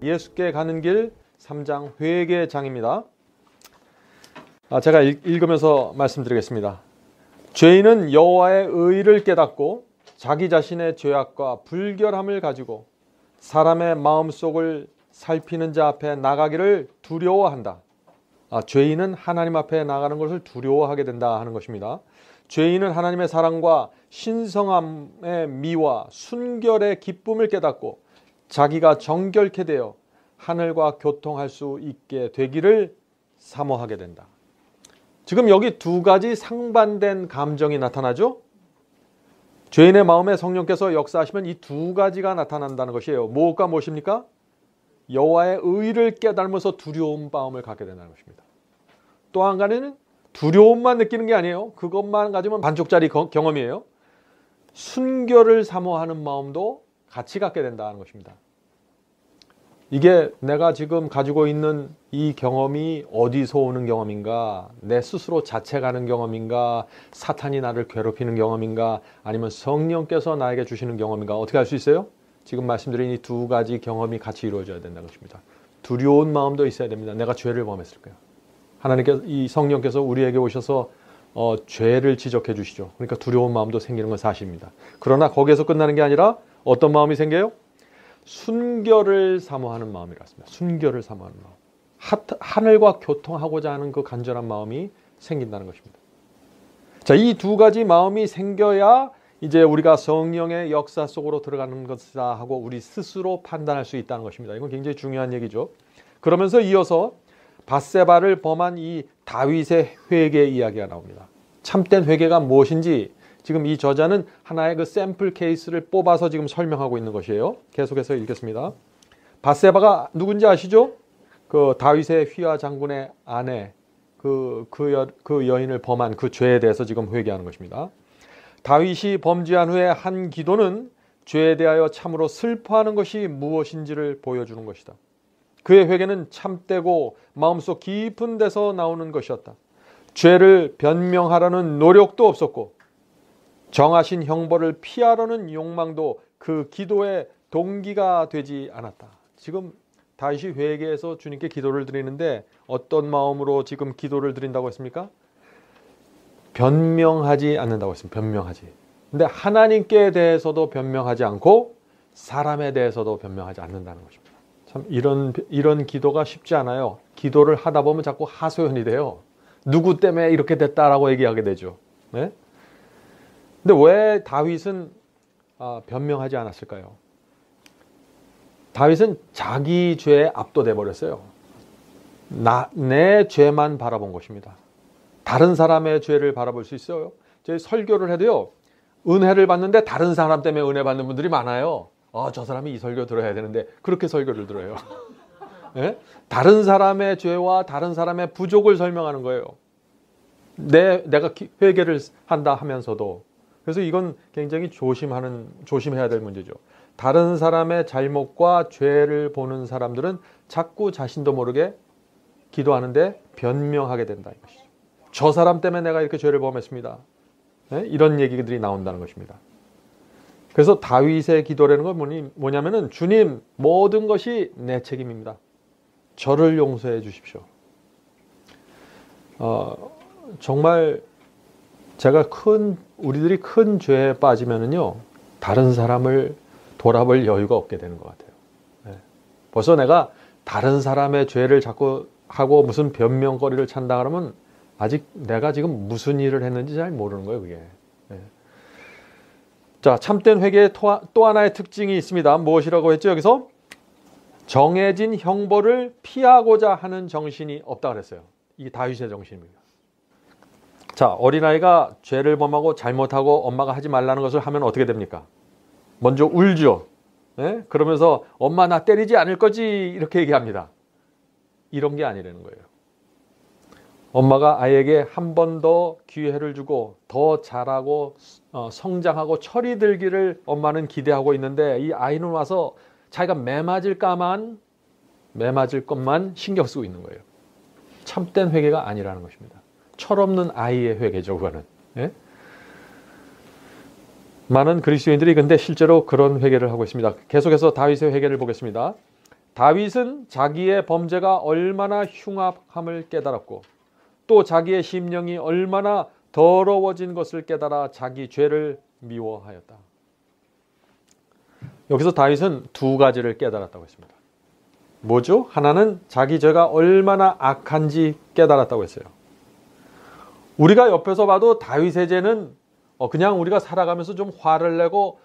예수께 가는 길 3장 회개장입니다. 제가 읽으면서 말씀드리겠습니다. 죄인은 여호와의 의를 깨닫고 자기 자신의 죄악과 불결함을 가지고 사람의 마음속을 살피는 자 앞에 나가기를 두려워한다. 죄인은 하나님 앞에 나가는 것을 두려워하게 된다 하는 것입니다. 죄인은 하나님의 사랑과 신성함의 미와 순결의 기쁨을 깨닫고 자기가 정결케 되어 하늘과 교통할 수 있게 되기를 사모하게 된다. 지금 여기 두 가지 상반된 감정이 나타나죠? 죄인의 마음에 성령께서 역사하시면 이 두 가지가 나타난다는 것이에요. 무엇과 무엇입니까? 여호와의 의를 깨달으면서 두려운 마음을 갖게 된다는 것입니다. 또 한 가지는 두려움만 느끼는 게 아니에요. 그것만 가지면 반쪽짜리 경험이에요. 순결을 사모하는 마음도 같이 갖게 된다는 것입니다. 이게 내가 지금 가지고 있는 이 경험이 어디서 오는 경험인가? 내 스스로 자책하는 경험인가? 사탄이 나를 괴롭히는 경험인가? 아니면 성령께서 나에게 주시는 경험인가? 어떻게 알 수 있어요? 지금 말씀드린 이 두 가지 경험이 같이 이루어져야 된다는 것입니다. 두려운 마음도 있어야 됩니다. 내가 죄를 범했을 거예요. 하나님께서, 이 성령께서 우리에게 오셔서 죄를 지적해 주시죠. 그러니까 두려운 마음도 생기는 건 사실입니다. 그러나 거기에서 끝나는 게 아니라 어떤 마음이 생겨요? 순결을 사모하는 마음이라습니다. 순결을 사모하는 마음. 하늘과 교통하고자 하는 그 간절한 마음이 생긴다는 것입니다. 자, 이 두 가지 마음이 생겨야 이제 우리가 성령의 역사 속으로 들어가는 것이다 하고 우리 스스로 판단할 수 있다는 것입니다. 이건 굉장히 중요한 얘기죠. 그러면서 이어서 밧세바를 범한 이 다윗의 회개 이야기가 나옵니다. 참된 회개가 무엇인지 지금 이 저자는 하나의 그 샘플 케이스를 뽑아서 지금 설명하고 있는 것이에요. 계속해서 읽겠습니다. 밧세바가 누군지 아시죠? 그 다윗의 휘하 장군의 아내, 그 여인을 범한 그 죄에 대해서 지금 회개하는 것입니다. 다윗이 범죄한 후에 한 기도는 죄에 대하여 참으로 슬퍼하는 것이 무엇인지를 보여주는 것이다. 그의 회개는 참되고 마음속 깊은 데서 나오는 것이었다. 죄를 변명하려는 노력도 없었고 정하신 형벌을 피하려는 욕망도 그 기도의 동기가 되지 않았다. 지금 다윗이 회개해서 주님께 기도를 드리는데 어떤 마음으로 지금 기도를 드린다고 했습니까? 변명하지 않는다고 했습니다. 변명하지. 근데 하나님께 대해서도 변명하지 않고 사람에 대해서도 변명하지 않는다는 것입니다. 참 이런 기도가 쉽지 않아요. 기도를 하다 보면 자꾸 하소연이 돼요. 누구 때문에 이렇게 됐다라고 얘기하게 되죠. 네? 근데 왜 다윗은 변명하지 않았을까요? 다윗은 자기 죄에 압도돼 버렸어요. 내 죄만 바라본 것입니다. 다른 사람의 죄를 바라볼 수 있어요. 저희 설교를 해도요. 은혜를 받는데 다른 사람 때문에 은혜 받는 분들이 많아요. 저 사람이 이 설교 들어야 되는데 그렇게 설교를 들어요. 네? 다른 사람의 죄와 다른 사람의 부족을 설명하는 거예요. 내가 회개를 한다 하면서도. 그래서 이건 굉장히 조심해야 될 문제죠. 다른 사람의 잘못과 죄를 보는 사람들은 자꾸 자신도 모르게 기도하는데 변명하게 된다 이것이죠. 저 사람 때문에 내가 이렇게 죄를 범했습니다. 네? 이런 얘기들이 나온다는 것입니다. 그래서 다윗의 기도라는 건 뭐냐면은 주님 모든 것이 내 책임입니다. 저를 용서해 주십시오. 정말 제가 우리들이 큰 죄에 빠지면은요 다른 사람을 돌아볼 여유가 없게 되는 것 같아요. 네. 벌써 내가 다른 사람의 죄를 자꾸 하고 무슨 변명거리를 찾다 그러면 아직 내가 지금 무슨 일을 했는지 잘 모르는 거예요, 그게. 네. 자, 참된 회개의 또 하나의 특징이 있습니다. 무엇이라고 했죠, 여기서? 정해진 형벌을 피하고자 하는 정신이 없다 그랬어요. 이게 다윗의 정신입니다. 자, 어린아이가 죄를 범하고 잘못하고 엄마가 하지 말라는 것을 하면 어떻게 됩니까? 먼저 울죠. 네? 그러면서 엄마 나 때리지 않을 거지 이렇게 얘기합니다. 이런 게 아니라는 거예요. 엄마가 아이에게 한 번 더 기회를 주고 더 잘하고 성장하고 철이 들기를 엄마는 기대하고 있는데 이 아이는 와서 자기가 매 맞을 것만 신경 쓰고 있는 거예요. 참된 회개가 아니라는 것입니다. 철없는 아이의 회개죠, 그거는. 예? 많은 그리스도인들이 근데 실제로 그런 회개를 하고 있습니다. 계속해서 다윗의 회개를 보겠습니다. 다윗은 자기의 범죄가 얼마나 흉악함을 깨달았고 또 자기의 심령이 얼마나 더러워진 것을 깨달아 자기 죄를 미워하였다. 여기서 다윗은 두 가지를 깨달았다고 했습니다. 뭐죠? 하나는 자기 죄가 얼마나 악한지 깨달았다고 했어요. 우리가 옆에서 봐도 다윗의 죄는 그냥 우리가 살아가면서 좀 화를 내고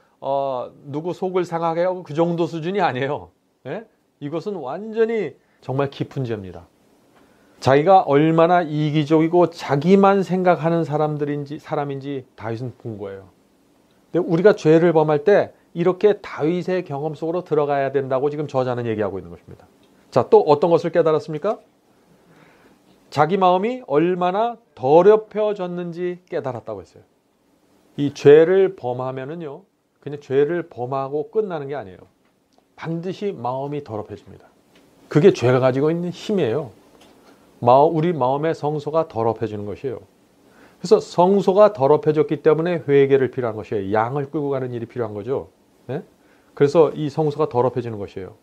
누구 속을 상하게 하고 그 정도 수준이 아니에요. 예? 이것은 완전히 정말 깊은 죄입니다. 자기가 얼마나 이기적이고 자기만 생각하는 사람인지 다윗은 본 거예요. 근데 우리가 죄를 범할 때 이렇게 다윗의 경험 속으로 들어가야 된다고 지금 저자는 얘기하고 있는 것입니다. 자, 또 어떤 것을 깨달았습니까? 자기 마음이 얼마나 더럽혀졌는지 깨달았다고 했어요. 이 죄를 범하면은요, 그냥 죄를 범하고 끝나는 게 아니에요. 반드시 마음이 더럽혀집니다. 그게 죄가 가지고 있는 힘이에요. 우리 마음의 성소가 더럽혀지는 것이에요. 그래서 성소가 더럽혀졌기 때문에 회개를 필요한 것이에요. 양을 끌고 가는 일이 필요한 거죠. 네? 그래서 이 성소가 더럽혀지는 것이에요.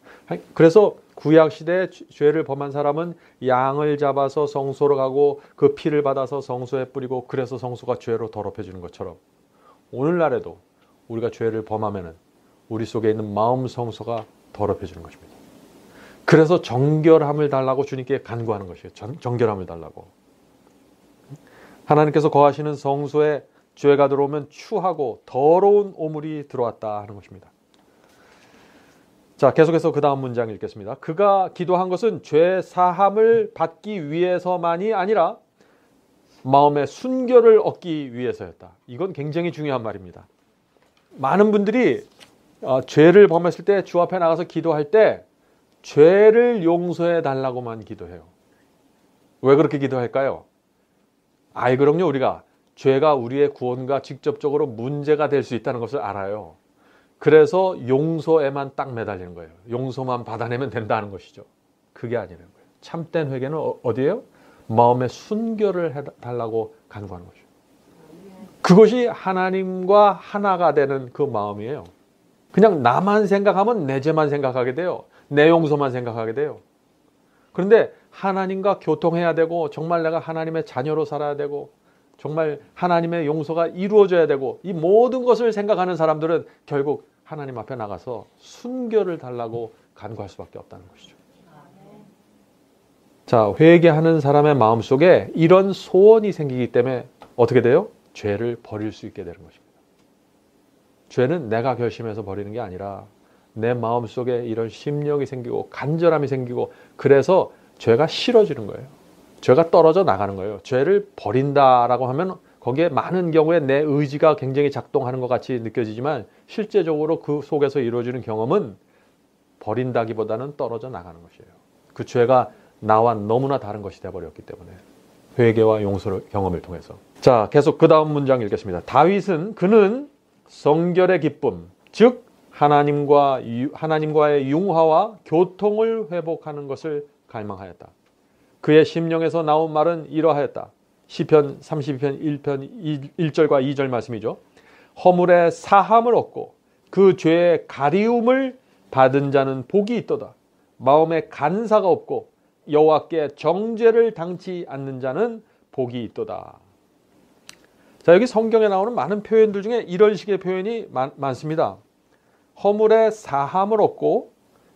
그래서 구약시대에 죄를 범한 사람은 양을 잡아서 성소로 가고 그 피를 받아서 성소에 뿌리고 그래서 성소가 죄로 더럽혀지는 것처럼 오늘날에도 우리가 죄를 범하면 우리 속에 있는 마음 성소가 더럽혀지는 것입니다. 그래서 정결함을 달라고 주님께 간구하는 것이에요. 정결함을 달라고. 하나님께서 거하시는 성소에 죄가 들어오면 추하고 더러운 오물이 들어왔다 하는 것입니다. 자, 계속해서 그 다음 문장 읽겠습니다. 그가 기도한 것은 죄 사함을 받기 위해서만이 아니라 마음의 순결을 얻기 위해서였다. 이건 굉장히 중요한 말입니다. 많은 분들이 죄를 범했을 때 주 앞에 나가서 기도할 때 죄를 용서해 달라고만 기도해요. 왜 그렇게 기도할까요? 그럼요. 우리가 죄가 우리의 구원과 직접적으로 문제가 될 수 있다는 것을 알아요. 그래서 용서에만 딱 매달리는 거예요. 용서만 받아내면 된다는 것이죠. 그게 아니라는 거예요. 참된 회개는 어디예요? 마음의 순결을 해달라고 간구하는 거죠. 그것이 하나님과 하나가 되는 그 마음이에요. 그냥 나만 생각하면 내 죄만 생각하게 돼요. 내 용서만 생각하게 돼요. 그런데 하나님과 교통해야 되고 정말 내가 하나님의 자녀로 살아야 되고 정말 하나님의 용서가 이루어져야 되고 이 모든 것을 생각하는 사람들은 결국 하나님 앞에 나가서 순결을 달라고 간구할 수밖에 없다는 것이죠. 자, 회개하는 사람의 마음속에 이런 소원이 생기기 때문에 어떻게 돼요? 죄를 버릴 수 있게 되는 것입니다. 죄는 내가 결심해서 버리는 게 아니라 내 마음속에 이런 심령이 생기고 간절함이 생기고 그래서 죄가 싫어지는 거예요. 죄가 떨어져 나가는 거예요. 죄를 버린다라고 하면 거기에 많은 경우에 내 의지가 굉장히 작동하는 것 같이 느껴지지만 실제적으로 그 속에서 이루어지는 경험은 버린다기보다는 떨어져 나가는 것이에요. 그 죄가 나와 너무나 다른 것이 되어버렸기 때문에 회개와 용서를 경험을 통해서. 자, 계속 그 다음 문장 읽겠습니다. 다윗은 그는 성결의 기쁨, 즉 하나님과의 융화와 교통을 회복하는 것을 갈망하였다. 그의 심령에서 나온 말은 이러하였다. 시편 32편 1절과 2절 말씀이죠. 허물의 사함을 얻고 그 죄의 가리움을 받은 자는 복이 있도다. 마음에 간사가 없고 여호와께 정죄를 당치 않는 자는 복이 있도다. 자, 여기 성경에 나오는 많은 표현들 중에 이런 식의 표현이 많습니다. 허물의 사함을 얻고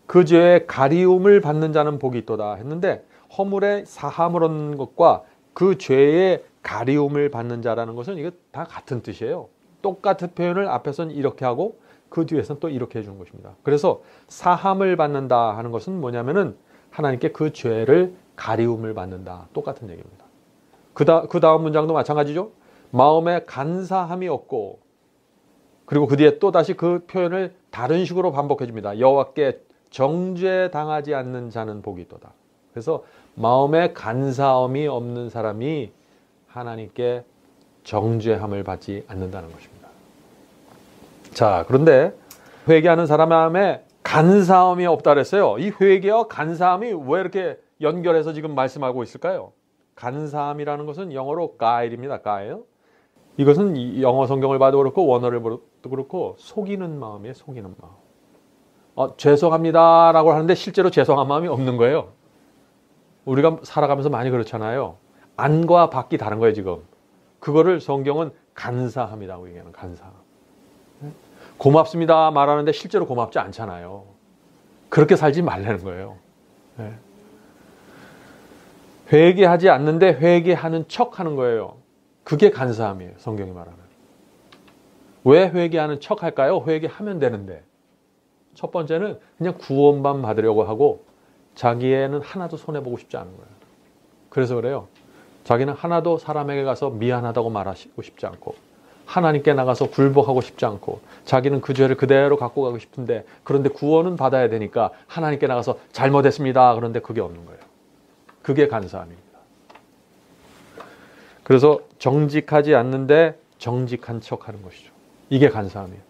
그 죄의 가리움을 받는 자는 복이 있도다 했는데 허물의 사함을 얻는 것과 그 죄의 가리움을 받는 자라는 것은 이거 다 같은 뜻이에요. 똑같은 표현을 앞에서는 이렇게 하고 그 뒤에서는 또 이렇게 해주는 것입니다. 그래서 사함을 받는다 하는 것은 뭐냐면은 하나님께 그 죄를 가리움을 받는다. 똑같은 얘기입니다. 그 다음 문장도 마찬가지죠. 마음에 간사함이 없고 그리고 그 뒤에 또 다시 그 표현을 다른 식으로 반복해 줍니다. 여호와께 정죄당하지 않는 자는 복이 있도다. 그래서 마음에 간사함이 없는 사람이 하나님께 정죄함을 받지 않는다는 것입니다. 자, 그런데 회개하는 사람 마음에 간사함이 없다 그랬어요. 이 회개와 간사함이 왜 이렇게 연결해서 지금 말씀하고 있을까요? 간사함이라는 것은 영어로 가일입니다. 가일. 이것은 영어 성경을 봐도 그렇고 원어를 봐도 그렇고 속이는 마음이에요. 속이는 마음. 죄송합니다라고 하는데 실제로 죄송한 마음이 없는 거예요. 우리가 살아가면서 많이 그렇잖아요. 안과 밖이 다른 거예요, 지금. 그거를 성경은 간사함이라고 얘기하는 간사함. 고맙습니다 말하는데 실제로 고맙지 않잖아요. 그렇게 살지 말라는 거예요. 회개하지 않는데 회개하는 척 하는 거예요. 그게 간사함이에요. 성경이 말하는. 왜 회개하는 척 할까요? 회개하면 되는데. 첫 번째는 그냥 구원만 받으려고 하고 자기애는 하나도 손해보고 싶지 않은 거예요. 그래서 그래요. 자기는 하나도 사람에게 가서 미안하다고 말하고 싶지 않고 하나님께 나가서 굴복하고 싶지 않고 자기는 그 죄를 그대로 갖고 가고 싶은데 그런데 구원은 받아야 되니까 하나님께 나가서 잘못했습니다. 그런데 그게 없는 거예요. 그게 간사함입니다. 그래서 정직하지 않는데 정직한 척하는 것이죠. 이게 간사함이에요.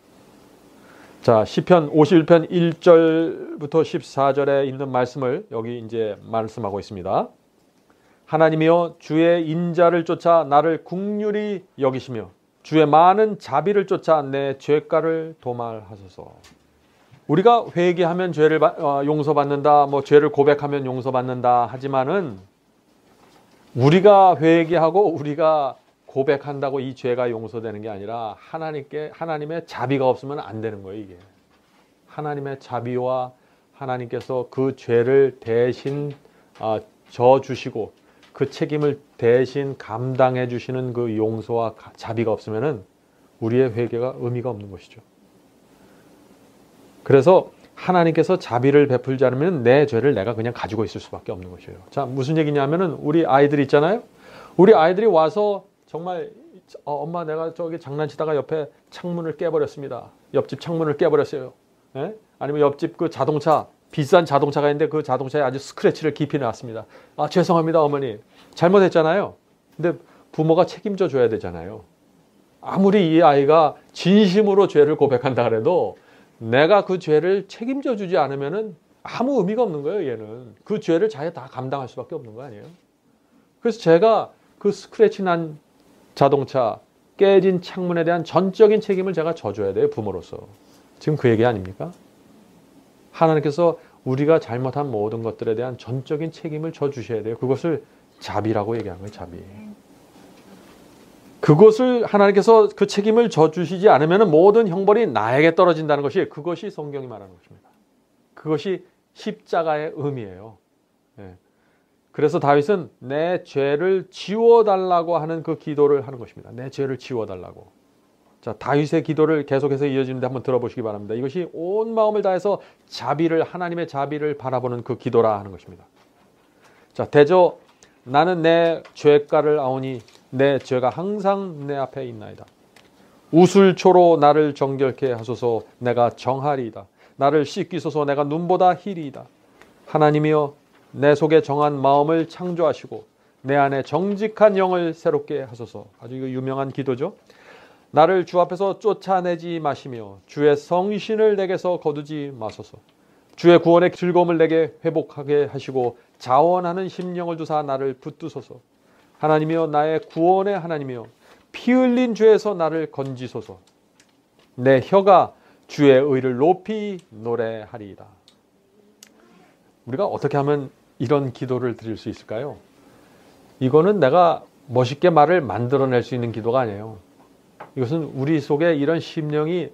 자, 시편 51편 1절부터 14절에 있는 말씀을 여기 이제 말씀하고 있습니다. 하나님이여 주의 인자를 쫓아 나를 긍휼히 여기시며 주의 많은 자비를 쫓아 내 죄가를 도말하소서. 우리가 회개하면 죄를 용서받는다, 뭐 죄를 고백하면 용서받는다 하지만은 우리가 회개하고 우리가 고백한다고 이 죄가 용서되는 게 아니라 하나님의 자비가 없으면 안 되는 거예요, 이게. 하나님의 자비와 하나님께서 그 죄를 대신 져 주시고 그 책임을 대신 감당해 주시는 그 용서와 자비가 없으면은 우리의 회개가 의미가 없는 것이죠. 그래서 하나님께서 자비를 베풀지 않으면 내 죄를 내가 그냥 가지고 있을 수밖에 없는 것이에요. 자, 무슨 얘기냐면은 우리 아이들 있잖아요. 우리 아이들이 와서 정말 엄마 내가 저기 장난치다가 옆에 창문을 깨버렸습니다. 옆집 창문을 깨버렸어요. 예? 아니면 옆집 그 자동차 비싼 자동차가 있는데 그 자동차에 아주 스크래치를 깊이 났습니다. 죄송합니다 어머니. 잘못했잖아요. 근데 부모가 책임져 줘야 되잖아요. 아무리 이 아이가 진심으로 죄를 고백한다 그래도 내가 그 죄를 책임져 주지 않으면은 아무 의미가 없는 거예요, 얘는. 그 죄를 자기가 다 감당할 수밖에 없는 거 아니에요. 그래서 제가 그 스크래치 난 자동차, 깨진 창문에 대한 전적인 책임을 제가 져줘야 돼요, 부모로서. 지금 그 얘기 아닙니까? 하나님께서 우리가 잘못한 모든 것들에 대한 전적인 책임을 져주셔야 돼요. 그것을 자비라고 얘기하는 거예요, 자비. 그것을 하나님께서 그 책임을 져주시지 않으면 모든 형벌이 나에게 떨어진다는 것이 그것이 성경이 말하는 것입니다. 그것이 십자가의 의미예요. 그래서 다윗은 내 죄를 지워달라고 하는 그 기도를 하는 것입니다. 내 죄를 지워달라고. 자, 다윗의 기도를 계속해서 이어지는데 한번 들어보시기 바랍니다. 이것이 온 마음을 다해서 하나님의 자비를 바라보는 그 기도라 하는 것입니다. 자, 대저 나는 내 죄가를 아오니 내 죄가 항상 내 앞에 있나이다. 우슬초로 나를 정결케 하소서. 내가 정하리이다. 나를 씻기소서. 내가 눈보다 희리이다. 하나님이여 내 속에 정한 마음을 창조하시고 내 안에 정직한 영을 새롭게 하소서. 아주 이거 유명한 기도죠. 나를 주 앞에서 쫓아내지 마시며 주의 성신을 내게서 거두지 마소서. 주의 구원의 즐거움을 내게 회복하게 하시고 자원하는 심령을 두사 나를 붙드소서. 하나님이여 나의 구원의 하나님이여 피 흘린 죄에서 나를 건지소서. 내 혀가 주의 의를 높이 노래하리이다. 우리가 어떻게 하면 이런 기도를 드릴 수 있을까요? 이거는 내가 멋있게 말을 만들어낼 수 있는 기도가 아니에요. 이것은 우리 속에 이런 심령이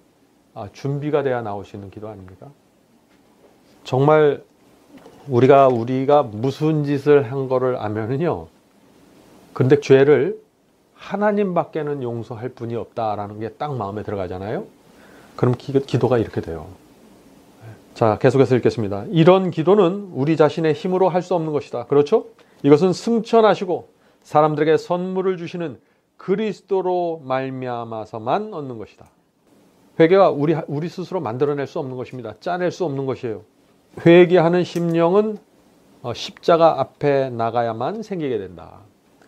준비가 돼야 나올 수 있는 기도 아닙니까? 정말 우리가 무슨 짓을 한 거를 알면은요. 근데 죄를 하나님밖에는 용서할 분이 없다라는 게 딱 마음에 들어가잖아요. 그럼 기도가 이렇게 돼요. 자, 계속해서 읽겠습니다. 이런 기도는 우리 자신의 힘으로 할 수 없는 것이다. 그렇죠? 이것은 승천하시고 사람들에게 선물을 주시는 그리스도로 말미암아서만 얻는 것이다. 회개가 우리 스스로 만들어낼 수 없는 것입니다. 짜낼 수 없는 것이에요. 회개하는 심령은 십자가 앞에 나가야만 생기게 된다.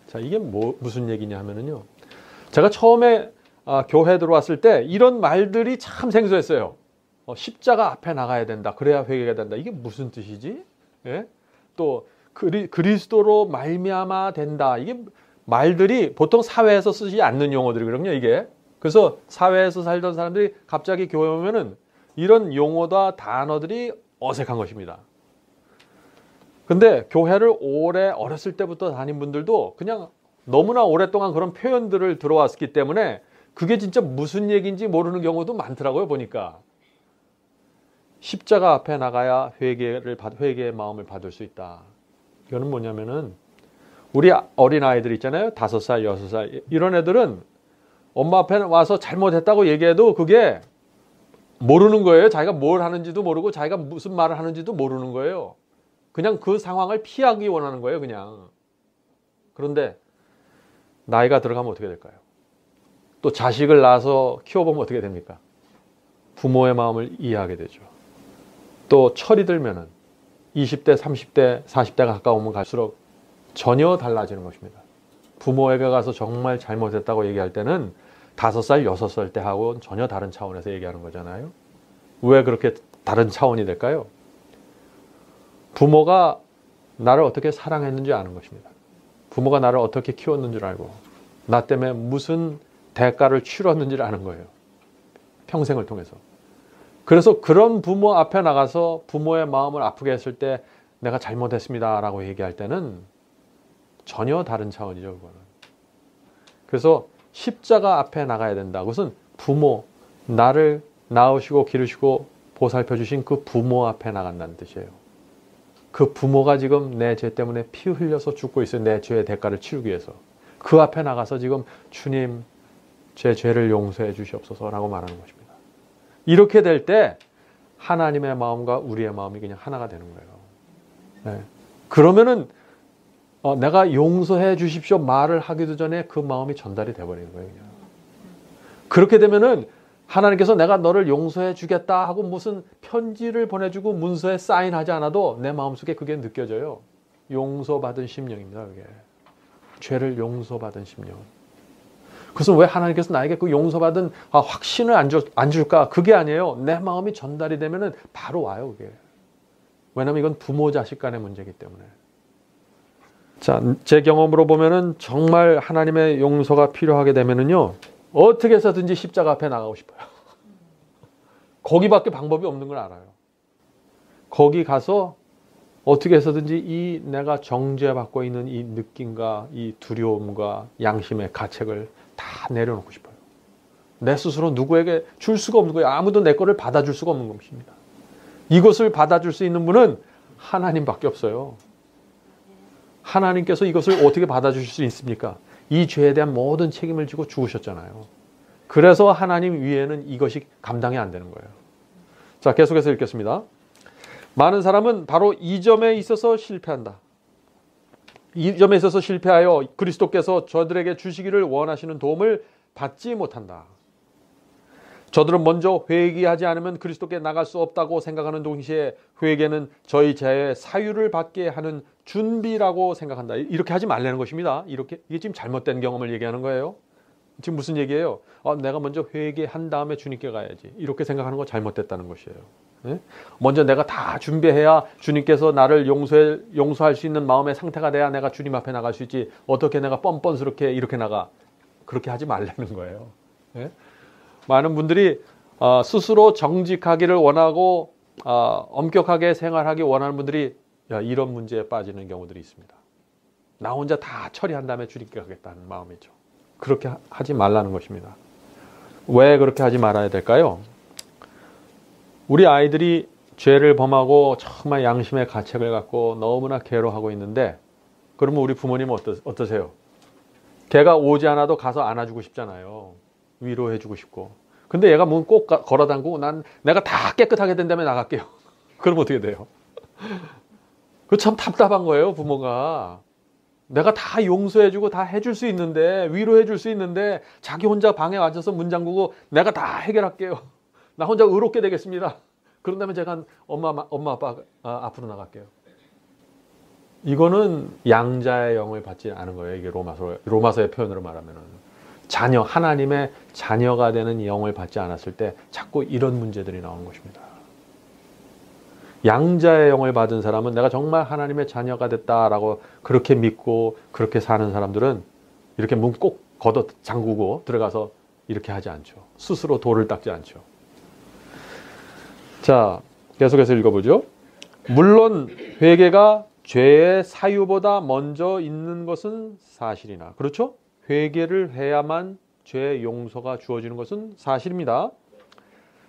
자, 이게 무슨 얘기냐 하면은요. 제가 처음에 교회 들어왔을 때 이런 말들이 참 생소했어요. 십자가 앞에 나가야 된다. 그래야 회개가 된다. 이게 무슨 뜻이지? 예? 또 그리스도로 말미암아 된다. 이게 말들이 보통 사회에서 쓰지 않는 용어들이거든요, 이게. 그래서 사회에서 살던 사람들이 갑자기 교회 오면은 이런 용어다 단어들이 어색한 것입니다. 근데 교회를 오래 어렸을 때부터 다닌 분들도 그냥 너무나 오랫동안 그런 표현들을 들어왔기 때문에 그게 진짜 무슨 얘기인지 모르는 경우도 많더라고요. 보니까 십자가 앞에 나가야 회개의 마음을 받을 수 있다. 이거는 뭐냐면은 우리 어린아이들 있잖아요. 5살, 6살 이런 애들은 엄마 앞에 와서 잘못했다고 얘기해도 그게 모르는 거예요. 자기가 뭘 하는지도 모르고 자기가 무슨 말을 하는지도 모르는 거예요. 그냥 그 상황을 피하기 원하는 거예요. 그냥. 그런데 나이가 들어가면 어떻게 될까요? 또 자식을 낳아서 키워보면 어떻게 됩니까? 부모의 마음을 이해하게 되죠. 또 철이 들면은 20대, 30대, 40대가 가까우면 갈수록 전혀 달라지는 것입니다. 부모에게 가서 정말 잘못했다고 얘기할 때는 5살, 6살 때 하고 전혀 다른 차원에서 얘기하는 거잖아요. 왜 그렇게 다른 차원이 될까요? 부모가 나를 어떻게 사랑했는지 아는 것입니다. 부모가 나를 어떻게 키웠는 줄 알고 나 때문에 무슨 대가를 치렀는지를 아는 거예요. 평생을 통해서. 그래서 그런 부모 앞에 나가서 부모의 마음을 아프게 했을 때 내가 잘못했습니다 라고 얘기할 때는 전혀 다른 차원이죠. 그거는. 그래서 십자가 앞에 나가야 된다. 그것은 부모, 나를 낳으시고 기르시고 보살펴 주신 그 부모 앞에 나간다는 뜻이에요. 그 부모가 지금 내 죄 때문에 피 흘려서 죽고 있어요. 내 죄의 대가를 치르기 위해서. 그 앞에 나가서 지금 주님 제 죄를 용서해 주시옵소서 라고 말하는 것입니다. 이렇게 될 때 하나님의 마음과 우리의 마음이 그냥 하나가 되는 거예요. 네. 그러면은 내가 용서해 주십시오 말을 하기도 전에 그 마음이 전달이 돼버리는 거예요. 그냥. 그렇게 되면은 하나님께서 내가 너를 용서해 주겠다 하고 무슨 편지를 보내주고 문서에 사인하지 않아도 내 마음속에 그게 느껴져요. 용서받은 심령입니다. 그게. 죄를 용서받은 심령. 그래서 왜 하나님께서 나에게 그 용서받은 확신을 안 줄까? 그게 아니에요. 내 마음이 전달이 되면은 바로 와요. 그게. 왜냐하면 이건 부모 자식 간의 문제이기 때문에. 자, 제 경험으로 보면은 정말 하나님의 용서가 필요하게 되면은요. 어떻게 해서든지 십자가 앞에 나가고 싶어요. 거기밖에 방법이 없는 걸 알아요. 거기 가서 어떻게 해서든지 이 내가 정죄받고 있는 이 느낌과 이 두려움과 양심의 가책을 다 내려놓고 싶어요. 내 스스로 누구에게 줄 수가 없는 거예요. 아무도 내 거를 받아줄 수가 없는 것입니다. 이것을 받아줄 수 있는 분은 하나님밖에 없어요. 하나님께서 이것을 어떻게 받아주실 수 있습니까? 이 죄에 대한 모든 책임을 지고 죽으셨잖아요. 그래서 하나님 위에는 이것이 감당이 안 되는 거예요. 자, 계속해서 읽겠습니다. 많은 사람은 바로 이 점에 있어서 실패한다. 이 점에 있어서 실패하여 그리스도께서 저들에게 주시기를 원하시는 도움을 받지 못한다. 저들은 먼저 회개하지 않으면 그리스도께 나갈 수 없다고 생각하는 동시에 회개는 저희 죄의 사유를 받게 하는 준비라고 생각한다. 이렇게 하지 말라는 것입니다. 이게 지금 잘못된 경험을 얘기하는 거예요. 지금 무슨 얘기예요? 내가 먼저 회개한 다음에 주님께 가야지. 이렇게 생각하는 거 잘못됐다는 것이에요. 네? 먼저 내가 다 준비해야 주님께서 나를 용서할 수 있는 마음의 상태가 돼야 내가 주님 앞에 나갈 수 있지. 어떻게 내가 뻔뻔스럽게 이렇게 나가. 그렇게 하지 말라는 거예요. 네? 많은 분들이 스스로 정직하기를 원하고 엄격하게 생활하기 원하는 분들이 이런 문제에 빠지는 경우들이 있습니다. 나 혼자 다 처리한 다음에 주님께 가겠다는 마음이죠. 그렇게 하지 말라는 것입니다. 왜 그렇게 하지 말아야 될까요? 우리 아이들이 죄를 범하고 정말 양심의 가책을 갖고 너무나 괴로워하고 있는데 그러면 우리 부모님은 어떠세요? 걔가 오지 않아도 가서 안아주고 싶잖아요. 위로해주고 싶고. 근데 얘가 문 꼭 걸어담고 내가 다 깨끗하게 된 다음에 나갈게요. 그러면 어떻게 돼요? 그 참 답답한 거예요, 부모가. 내가 다 용서해주고 다 해줄 수 있는데, 위로해줄 수 있는데, 자기 혼자 방에 앉아서 문 잠그고 내가 다 해결할게요. 나 혼자 의롭게 되겠습니다. 그런 다음에 제가 엄마 아빠 앞으로 나갈게요. 이거는 양자의 영을 받지 않은 거예요. 이게 로마서의 표현으로 말하면은. 하나님의 자녀가 되는 영을 받지 않았을 때 자꾸 이런 문제들이 나오는 것입니다. 양자의 영을 받은 사람은 내가 정말 하나님의 자녀가 됐다라고 그렇게 믿고 그렇게 사는 사람들은 이렇게 문 꼭 걷어 잠그고 들어가서 이렇게 하지 않죠. 스스로 돌을 닦지 않죠. 자, 계속해서 읽어보죠. 물론 회개가 죄의 사유보다 먼저 있는 것은 사실이나, 그렇죠? 회개를 해야만 죄의 용서가 주어지는 것은 사실입니다.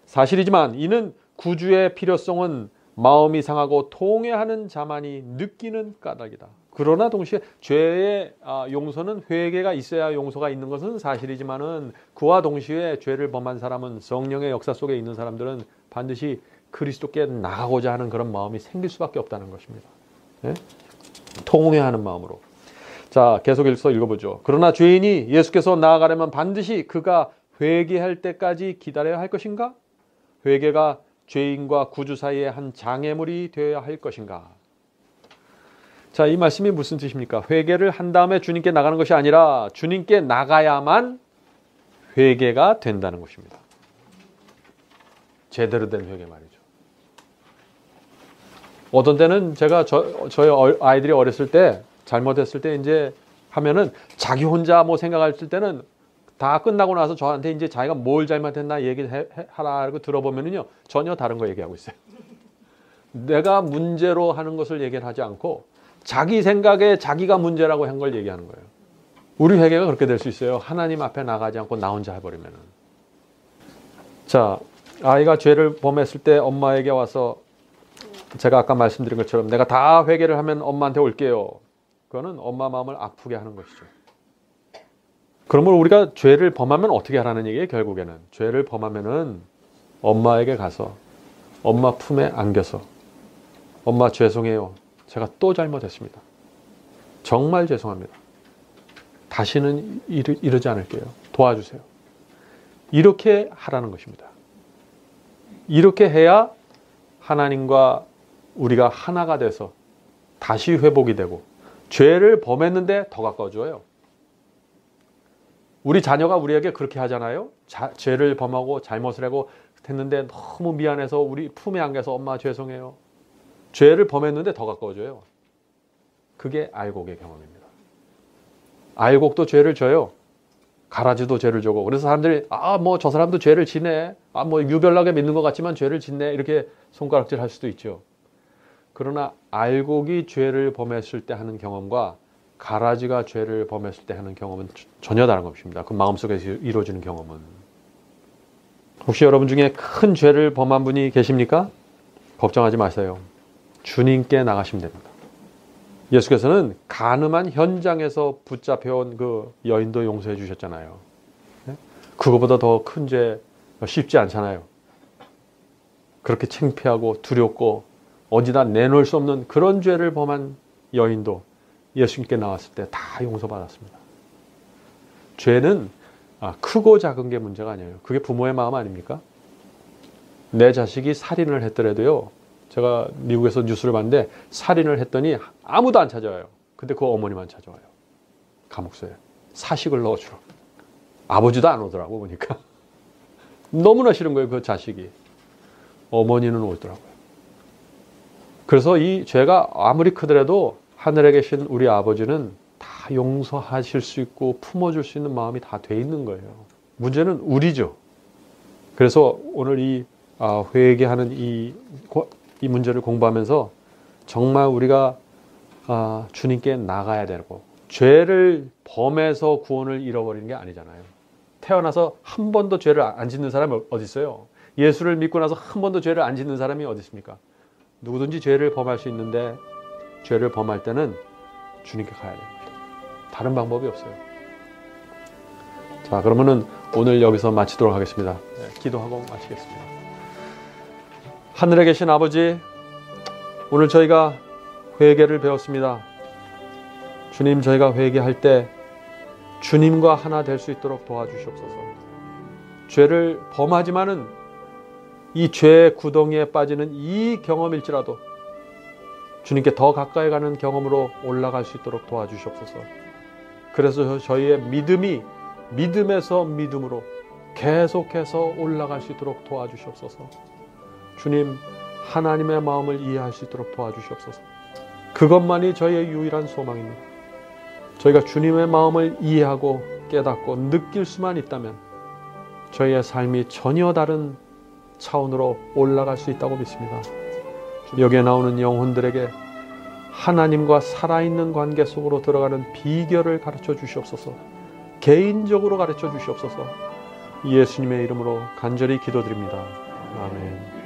사실이지만 이는 구주의 필요성은 마음이 상하고 통회하는 자만이 느끼는 까닭이다. 그러나 동시에 죄의 용서는 회개가 있어야 용서가 있는 것은 사실이지만은 그와 동시에 죄를 범한 사람은, 성령의 역사 속에 있는 사람들은 반드시 그리스도께 나가고자 하는 그런 마음이 생길 수밖에 없다는 것입니다. 예? 통회하는 마음으로. 자, 계속해서 읽어보죠. 그러나 죄인이 예수께서 나아가려면 반드시 그가 회개할 때까지 기다려야 할 것인가? 회개가 죄인과 구주 사이의 한 장애물이 되어야 할 것인가? 자, 이 말씀이 무슨 뜻입니까? 회개를 한 다음에 주님께 나가는 것이 아니라 주님께 나가야만 회개가 된다는 것입니다. 제대로 된 회개 말이죠. 어떤 때는 제가 저희 아이들이 어렸을 때 잘못했을 때 이제 하면은 자기 혼자 뭐 생각할 때는 다 끝나고 나서 저한테 이제 자기가 뭘 잘못했나 얘기하라고 들어보면은요, 전혀 다른 거 얘기하고 있어요. 내가 문제로 하는 것을 얘기를 하지 않고 자기 생각에 자기가 문제라고 한 걸 얘기하는 거예요. 우리 회개가 그렇게 될 수 있어요. 하나님 앞에 나가지 않고 나 혼자 해버리면은. 자, 아이가 죄를 범했을 때 엄마에게 와서, 제가 아까 말씀드린 것처럼 내가 다 회개를 하면 엄마한테 올게요. 그거는 엄마 마음을 아프게 하는 것이죠. 그러면 우리가 죄를 범하면 어떻게 하라는 얘기예요? 결국에는 죄를 범하면은 엄마에게 가서 엄마 품에 안겨서, 엄마 죄송해요. 제가 또 잘못했습니다. 정말 죄송합니다. 다시는 이러지 않을게요. 도와주세요. 이렇게 하라는 것입니다. 이렇게 해야 하나님과 우리가 하나가 돼서 다시 회복이 되고, 죄를 범했는데 더 가까워져요. 우리 자녀가 우리에게 그렇게 하잖아요. 죄를 범하고 잘못을 하고 했는데 너무 미안해서 우리 품에 안겨서 엄마 죄송해요. 죄를 범했는데 더 가까워져요. 그게 알곡의 경험입니다. 알곡도 죄를 져요. 가라지도 죄를 져고. 그래서 사람들이 뭐 저 사람도 죄를 지네. 뭐 유별나게 믿는 것 같지만 죄를 짓네. 이렇게 손가락질 할 수도 있죠. 그러나 알곡이 죄를 범했을 때 하는 경험과 가라지가 죄를 범했을 때 하는 경험은 전혀 다른 것입니다. 그 마음속에서 이루어지는 경험은. 혹시 여러분 중에 큰 죄를 범한 분이 계십니까? 걱정하지 마세요. 주님께 나가시면 됩니다. 예수께서는 간음한 현장에서 붙잡혀온 그 여인도 용서해 주셨잖아요. 그거보다 더 큰 죄 쉽지 않잖아요. 그렇게 창피하고 두렵고 어디다 내놓을 수 없는 그런 죄를 범한 여인도 예수님께 나왔을 때 다 용서받았습니다. 죄는 크고 작은 게 문제가 아니에요. 그게 부모의 마음 아닙니까? 내 자식이 살인을 했더라도요, 제가 미국에서 뉴스를 봤는데 살인을 했더니 아무도 안 찾아와요. 근데 그 어머니만 찾아와요. 감옥소에 사식을 넣어주러. 아버지도 안 오더라고 보니까. 너무나 싫은 거예요, 그 자식이. 어머니는 오더라고요. 그래서 이 죄가 아무리 크더라도 하늘에 계신 우리 아버지는 다 용서하실 수 있고 품어줄 수 있는 마음이 다 돼 있는 거예요. 문제는 우리죠. 그래서 오늘 이 회개하는 이 문제를 공부하면서 정말 우리가 주님께 나가야 되고, 죄를 범해서 구원을 잃어버리는 게 아니잖아요. 태어나서 한 번도 죄를 안 짓는 사람이 어디 있어요? 예수를 믿고 나서 한 번도 죄를 안 짓는 사람이 어디 있습니까? 누구든지 죄를 범할 수 있는데, 죄를 범할 때는 주님께 가야 됩니다. 다른 방법이 없어요. 자, 그러면은 오늘 여기서 마치도록 하겠습니다. 기도하고 마치겠습니다. 하늘에 계신 아버지, 오늘 저희가 회개를 배웠습니다. 주님, 저희가 회개할 때 주님과 하나 될 수 있도록 도와주시옵소서. 죄를 범하지만은 이 죄의 구덩이에 빠지는 이 경험일지라도 주님께 더 가까이 가는 경험으로 올라갈 수 있도록 도와주시옵소서. 그래서 저희의 믿음이 믿음에서 믿음으로 계속해서 올라갈 수 있도록 도와주시옵소서. 주님, 하나님의 마음을 이해할 수 있도록 도와주시옵소서. 그것만이 저희의 유일한 소망입니다. 저희가 주님의 마음을 이해하고 깨닫고 느낄 수만 있다면 저희의 삶이 전혀 다른 차원으로 올라갈 수 있다고 믿습니다. 여기에 나오는 영혼들에게 하나님과 살아있는 관계 속으로 들어가는 비결을 가르쳐 주시옵소서. 개인적으로 가르쳐 주시옵소서. 예수님의 이름으로 간절히 기도드립니다. 아멘.